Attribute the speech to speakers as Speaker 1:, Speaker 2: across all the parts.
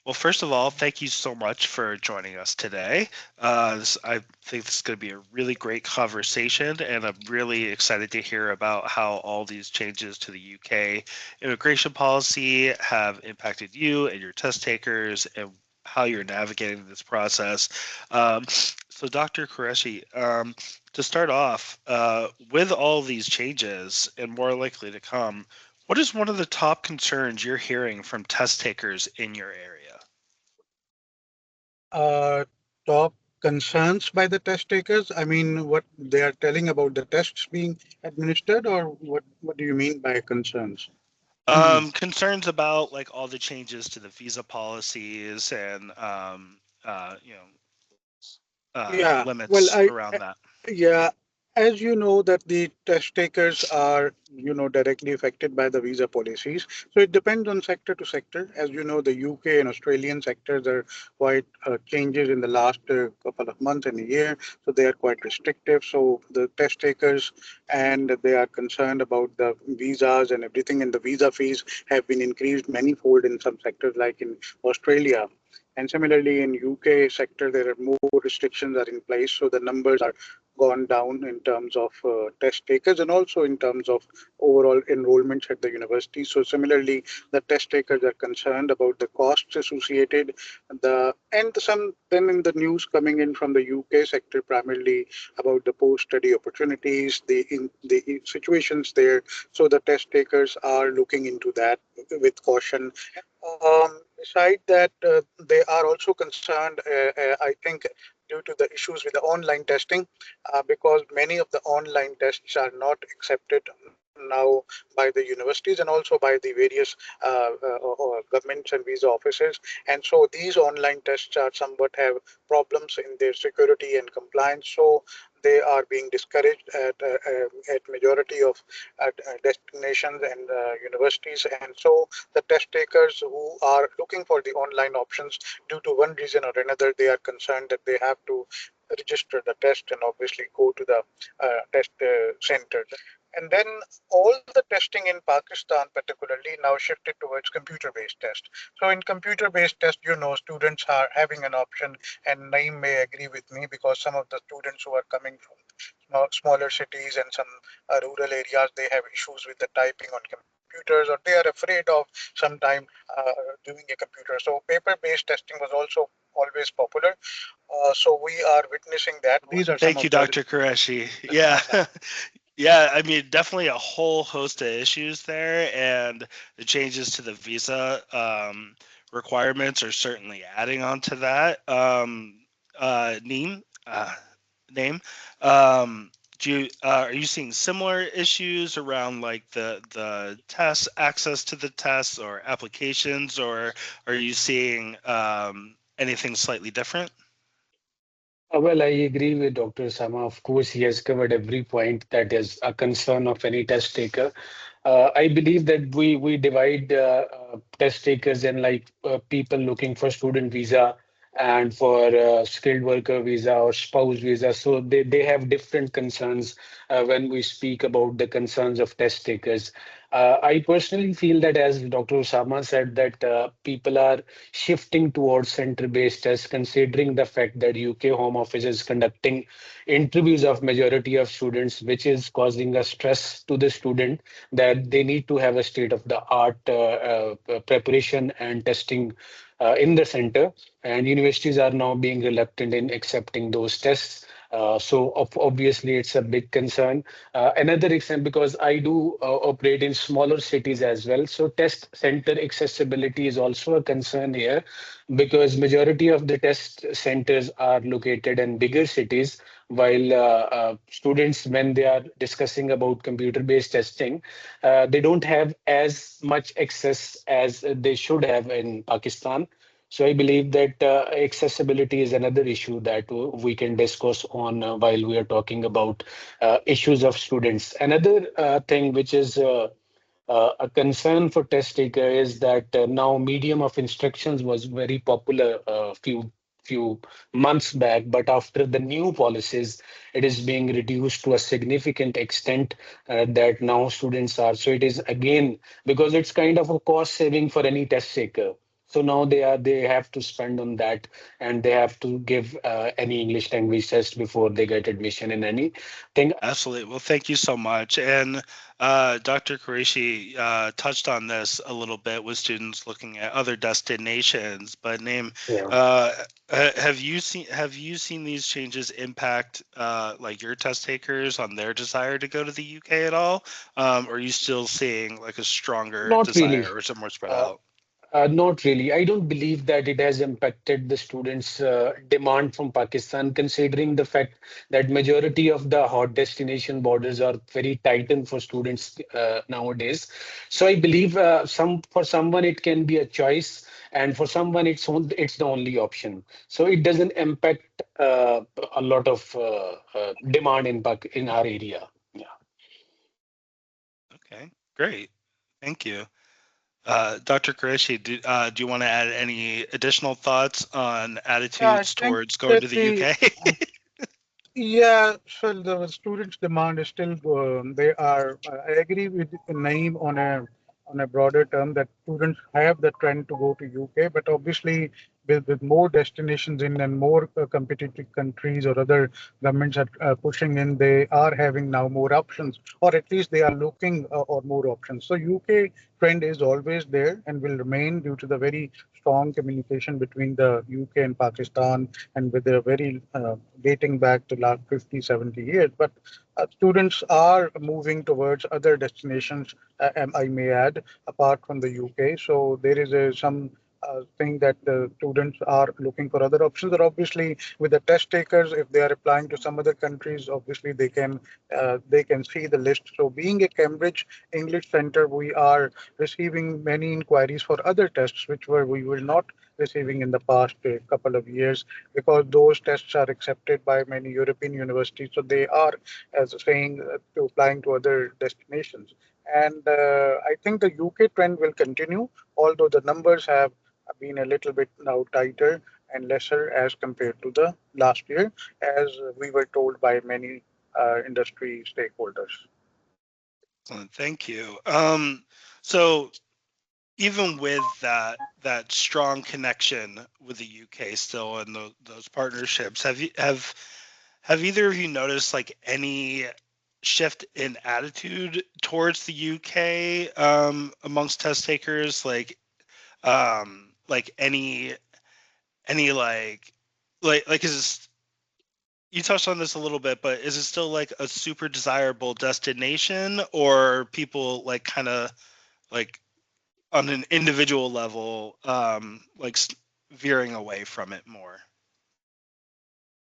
Speaker 1: Well, first of all, thank you so much for joining us today. I think this is going to be a really great conversation, and I'm really excited to hear about how all these changes to the UK immigration policy have impacted you and your test takers, and how you're navigating this process. So, Dr. Qureshi, to start off, with all these changes and more likely to come, what is one of the top concerns you're hearing from test takers in your area?
Speaker 2: uh, Top concerns by the test takers? I mean, what they are telling about the tests being administered, or what do you mean by concerns? Hmm.
Speaker 1: Concerns about like all the changes to the visa policies and you know,
Speaker 2: Yeah, well,
Speaker 1: limits around that.
Speaker 2: yeah, as you know that the test takers are, directly affected by the visa policies. So it depends on sector to sector. As you know, the UK and Australian sectors are quite changes in the last couple of months and a year. So they are quite restrictive. So the test takers and they are concerned about the visas and everything. And the visa fees have been increased manifold in some sectors, like in Australia. And similarly, in UK sector, there are more restrictions are in place, so the numbers are gone down in terms of test takers and also in terms of overall enrollments at the university. So similarly, the test takers are concerned about the costs associated, and some then in the news coming in from the UK sector primarily about the post-study opportunities, the situations there. So the test takers are looking into that with caution. Beside that, they are also concerned, I think, due to the issues with the online testing, because many of the online tests are not accepted now by the universities and also by the various governments and visa offices. And so these online tests are somewhat have problems in their security and compliance. So they are being discouraged at majority of destinations and universities. And so the test takers who are looking for the online options due to one reason or another, they are concerned that they have to register the test and obviously go to the test center. And then all the testing in Pakistan, particularly, now shifted towards computer-based test. So in computer-based test, students are having an option, and Naeem may agree with me because some of the students who are coming from smaller cities and some rural areas, they have issues with the typing on computers, or they are afraid of sometime doing a computer. So paper-based testing was also always popular. So we are witnessing that. These are some
Speaker 1: Thank
Speaker 2: of
Speaker 1: you,
Speaker 2: the
Speaker 1: Dr. Qureshi. Yeah. Yeah, I mean, definitely a whole host of issues there, and the changes to the visa requirements are certainly adding on to that. Neem, name, do you are you seeing similar issues around like the tests, access to the tests, or applications, or are you seeing anything slightly different?
Speaker 3: Well, I agree with Dr. Sama. Of course, he has covered every point that is a concern of any test taker. I believe that we divide test takers in like people looking for student visa and for skilled worker visa or spouse visa. So they have different concerns when we speak about the concerns of test takers. I personally feel that, as Dr. Osama said, that people are shifting towards center-based tests, considering the fact that UK Home Office is conducting interviews of majority of students, which is causing a stress to the student that they need to have a state-of-the-art preparation and testing in the center. And universities are now being reluctant in accepting those tests. Obviously, it's a big concern. Another example, because I do operate in smaller cities as well, so test center accessibility is also a concern here, because majority of the test centers are located in bigger cities, while students, when they are discussing about computer-based testing, they don't have as much access as they should have in Pakistan. So I believe that accessibility is another issue that we can discuss on while we are talking about issues of students. Another thing which is a concern for test taker is that now medium of instructions was very popular a few months back, but after the new policies, it is being reduced to a significant extent that now students are. So it is again because it's kind of a cost saving for any test taker. So now they have to spend on that, and they have to give any English language test before they get admission in anything.
Speaker 1: Absolutely. Well, thank you so much. And Dr. Qureshi touched on this a little bit with students looking at other destinations. But Naeem,
Speaker 3: Yeah.
Speaker 1: uh, have you seen these changes impact like your test takers on their desire to go to the UK at all? Or are you still seeing like a stronger
Speaker 3: Not really.
Speaker 1: desire, or is it more spread
Speaker 3: Uh,
Speaker 1: out?
Speaker 3: Not really. I don't believe that it has impacted the students' demand from Pakistan, considering the fact that majority of the hot destination borders are very tightened for students nowadays. So I believe for someone it can be a choice, and for someone it's the only option. So it doesn't impact a lot of demand in our area. Yeah.
Speaker 1: Okay, great. Thank you. Dr. Qureshi, do you want to add any additional thoughts on
Speaker 2: Yeah, I
Speaker 1: attitudes
Speaker 2: think
Speaker 1: towards going
Speaker 2: that
Speaker 1: to the
Speaker 2: the
Speaker 1: UK?
Speaker 2: yeah, so the students' demand is still they are. I agree with Naeem on a broader term that students have the trend to go to UK, but obviously with more destinations in and more competitive countries or other governments are pushing in, they are having now more options, or at least they are looking or more options. So UK trend is always there and will remain due to the very strong communication between the UK and Pakistan, and with a very dating back to last 50, 70 years. But students are moving towards other destinations, I may add, apart from the UK. So there is some thing that the students are looking for other options. Or obviously, with the test takers, if they are applying to some other countries, obviously they can see the list. So being a Cambridge English Center, we are receiving many inquiries for other tests, which we were not receiving in the past couple of years, because those tests are accepted by many European universities. So they are, as saying, to applying to other destinations. And I think the UK trend will continue, although the numbers have been a little bit now tighter and lesser as compared to the last year, as we were told by many industry stakeholders.
Speaker 1: Excellent, thank you. So even with that strong connection with the UK still and those partnerships, have either of you noticed like any shift in attitude towards the UK amongst test takers, like any like is this, you touched on this a little bit, but is it still like a super desirable destination, or people like kind of like on an individual level veering away from it more?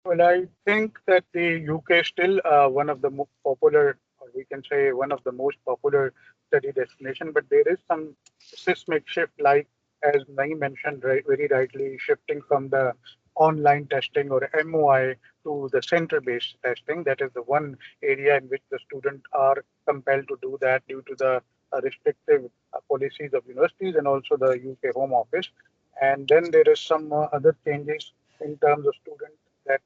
Speaker 2: Well, I think that the UK is still one of the most popular, or we can say one of the most popular study destination. But there is some seismic shift, like as Nai mentioned very rightly, shifting from the online testing or MOI to the center-based testing. That is the one area in which the students are compelled to do that due to the restrictive policies of universities and also the UK Home Office. And then there is some other changes in terms of students that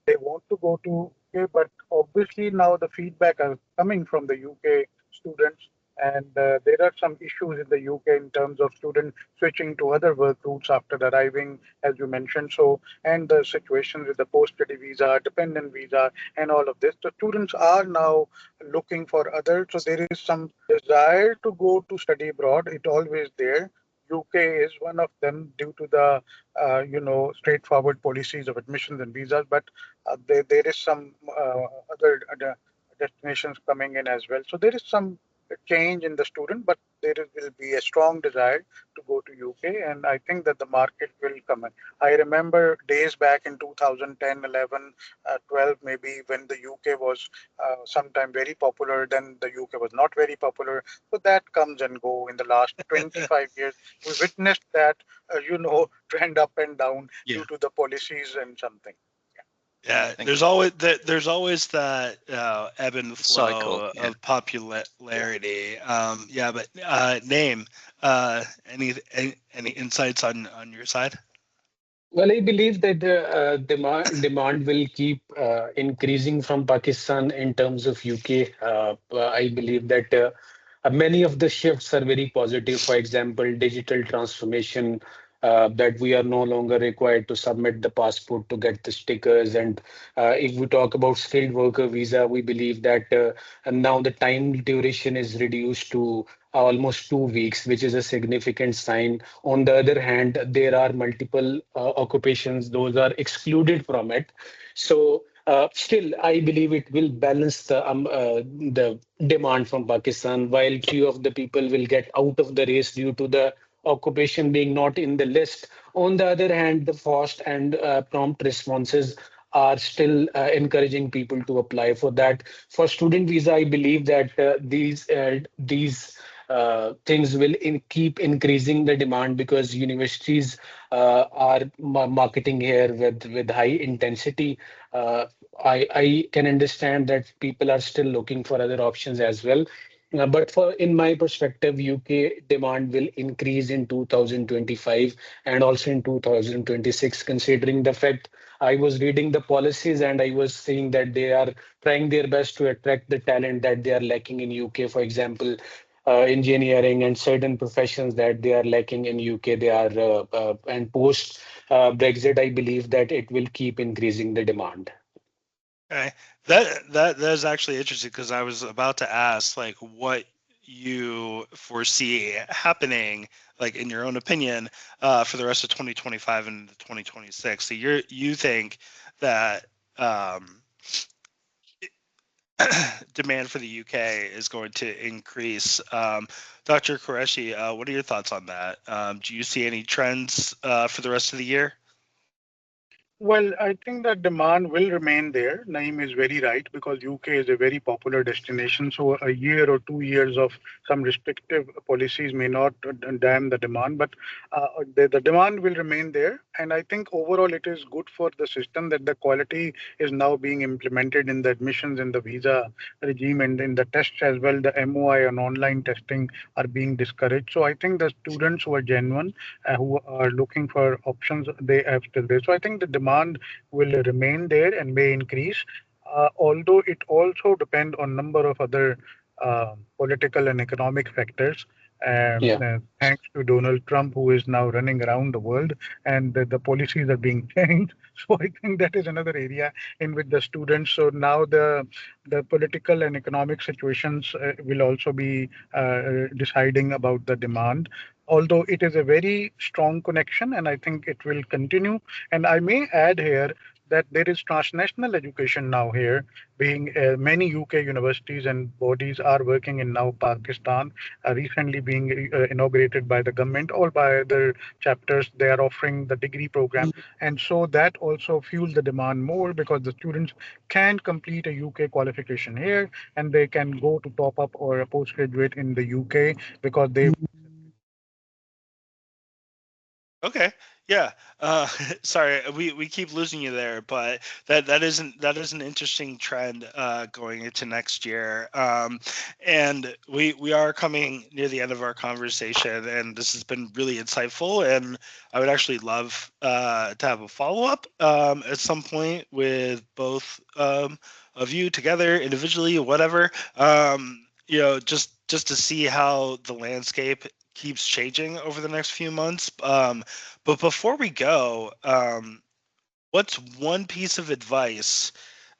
Speaker 2: they want to go to UK, but obviously now the feedback are coming from the UK students, and there are some issues in the UK in terms of students switching to other work routes after arriving, as you mentioned. So, and the situation with the post-study visa, dependent visa, and all of this. The students are now looking for other. So there is some desire to go to study abroad. It always there. UK is one of them due to the straightforward policies of admissions and visas, but there is some other destinations coming in as well. So there is some change in the student, but will be a strong desire to go to UK, and I think that the market will come in. I remember days back in 2010, 11, 12, maybe when the UK was sometime very popular, then the UK was not very popular. So that comes and go. In the last 25 years, we witnessed that, trend up and down
Speaker 1: Yeah.
Speaker 2: due to the policies and something.
Speaker 1: Yeah,
Speaker 4: Thank
Speaker 1: there's
Speaker 4: you.
Speaker 1: always that ebb and
Speaker 4: Cycle.
Speaker 1: flow
Speaker 4: Yeah.
Speaker 1: of popularity. Yeah, but name any insights on your side?
Speaker 3: Well, I believe that the demand will keep increasing from Pakistan in terms of UK. I believe that many of the shifts are very positive. For example, digital transformation, that we are no longer required to submit the passport to get the stickers. And if we talk about skilled worker visa, we believe that and now the time duration is reduced to almost 2 weeks, which is a significant sign. On the other hand, there are multiple occupations, those are excluded from it. So still, I believe it will balance the demand from Pakistan, while few of the people will get out of the race due to the occupation being not in the list. On the other hand, the fast and prompt responses are still encouraging people to apply for that. For student visa, I believe that these things will keep increasing the demand because universities are marketing here with high intensity. Uh, I can understand that people are still looking for other options as well. But for in my perspective, UK demand will increase in 2025 and also in 2026, considering the fact I was reading the policies and I was seeing that they are trying their best to attract the talent that they are lacking in UK. For example, engineering and certain professions that they are lacking in UK, they are and post Brexit, I believe that it will keep increasing the demand.
Speaker 1: Okay. That is actually interesting because I was about to ask like what you foresee happening, like in your own opinion, for the rest of 2025 and 2026. So you think that um, demand for the UK is going to increase. Dr. Qureshi, what are your thoughts on that? Do you see any trends for the rest of the year?
Speaker 2: Well, I think that demand will remain there. Naeem is very right because UK is a very popular destination. So a year or 2 years of some restrictive policies may not dam the demand, but the demand will remain there. And I think overall it is good for the system that the quality is now being implemented in the admissions and the visa regime and in the tests as well. The MOI and online testing are being discouraged. So I think the students who are genuine, who are looking for options, they have still there. So I think the demand will remain there and may increase, although it also depend on number of other political and economic factors.
Speaker 3: Yeah.
Speaker 2: Thanks to Donald Trump, who is now running around the world, and the policies are being changed. So I think that is another area in which the students. So now the political and economic situations will also be deciding about the demand, although it is a very strong connection and I think it will continue. And I may add here that there is transnational education now here, being many UK universities and bodies are working in now Pakistan, recently being inaugurated by the government or by other chapters. They are offering the degree program. And so that also fuels the demand more because the students can complete a UK qualification here and they can go to top up or a postgraduate in the UK because they.
Speaker 1: Okay. Yeah. Sorry, we keep losing you there, but that is an interesting trend going into next year. And we are coming near the end of our conversation, and this has been really insightful. And I would actually love to have a follow up at some point with both of you together, individually, whatever. Just to see how the landscape keeps changing over the next few months. But before we go, what's one piece of advice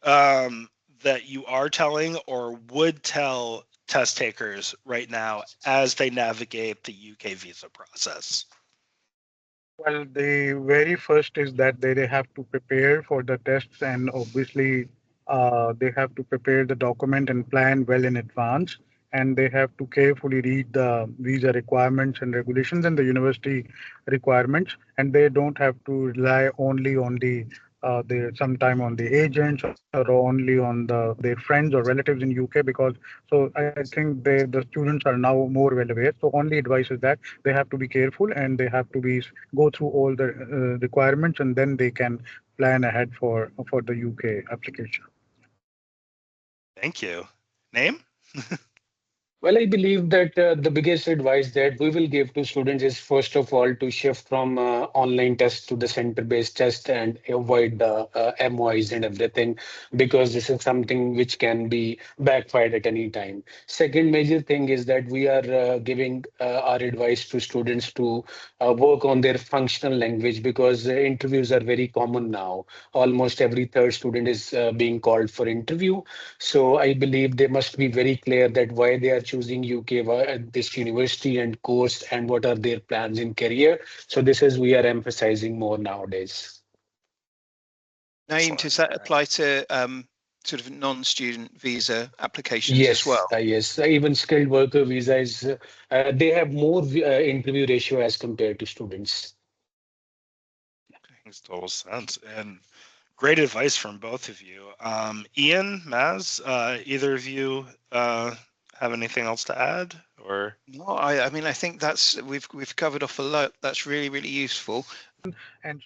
Speaker 1: that you are telling or would tell test takers right now as they navigate the UK visa process?
Speaker 2: Well, the very first is that they have to prepare for the tests, and obviously, they have to prepare the document and plan well in advance. And they have to carefully read the visa requirements and regulations and the university requirements. And they don't have to rely only on the sometime on the agents or only on their friends or relatives in UK because so I think the students are now more well aware. So only advice is that they have to be careful and they have to be go through all the requirements and then they can plan ahead for the UK application.
Speaker 1: Thank you. Name?
Speaker 3: Well, I believe that the biggest advice that we will give to students is first of all to shift from online test to the center-based test and avoid the MOIs and everything, because this is something which can be backfired at any time. Second major thing is that we are giving our advice to students to work on their functional language, because interviews are very common now. Almost every third student is being called for interview. So I believe they must be very clear that why they are choosing UK, this university and course, and what are their plans in career. So this is we are emphasizing more nowadays.
Speaker 4: Naeem, does
Speaker 1: Excellent.
Speaker 4: that apply to sort of non-student visa applications as
Speaker 3: Yes,
Speaker 4: well?
Speaker 3: yes. Even skilled worker visa is they have more interview ratio as compared to students.
Speaker 1: Makes total sense. And great advice from both of you. Ian, Maz, either of you have anything else to add? Or
Speaker 4: No, I mean, I think that's we've covered off a lot. That's really, really useful.
Speaker 2: And